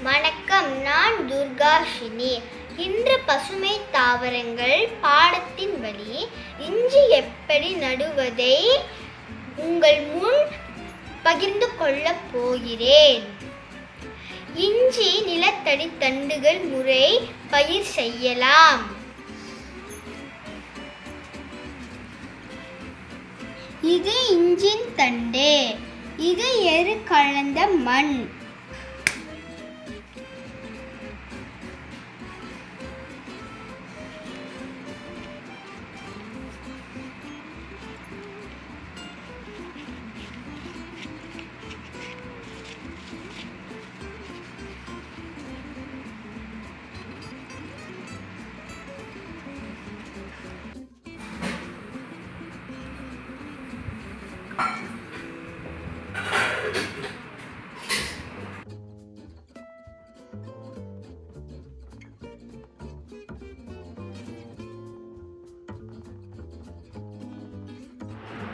வணக்கம், நான் துர்காஷினி. இன்று பசுமை தாவரங்கள் பாடத்தின் வழி இஞ்சி எப்படி நடுவதை உங்கள் முன் பகிர்ந்து கொள்ளப் போகிறேன். இஞ்சி நிலத்தடி தண்டுகள் முறை பயிர் செய்யலாம். இது இஞ்சின் தண்டு. இது எரு கலந்த மண்.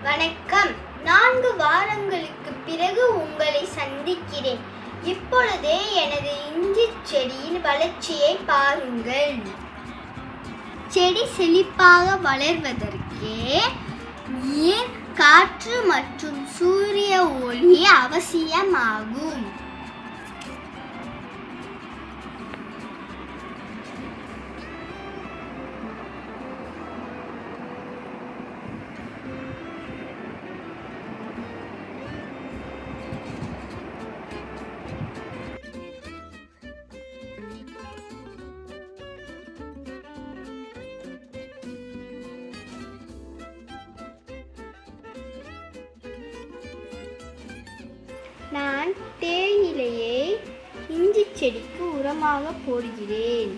வணக்கம், 4 வாரங்களுக்கு பிறகு உங்களை சந்திக்கிறேன். இப்பொழுதே எனது இஞ்சி செடியின் வளர்ச்சியை பாருங்கள். செடி செழிப்பாக வளர்வதற்கு நீர், காற்று மற்றும் சூரிய ஒளி அவசியமாகும். நான் தேயிலையை இஞ்சி செடிக்கு உரமாக போடுகிறேன்.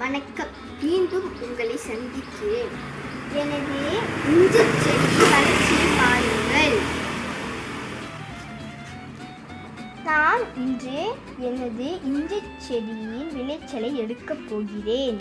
வணக்கம், மீண்டும் உங்களை சந்திக்கிறேன். எனது இஞ்சி செடி வளர்ச்சியை பாருங்கள். நான் இன்று எனது இஞ்சி செடியின் விளைச்சலை எடுக்கப் போகிறேன்.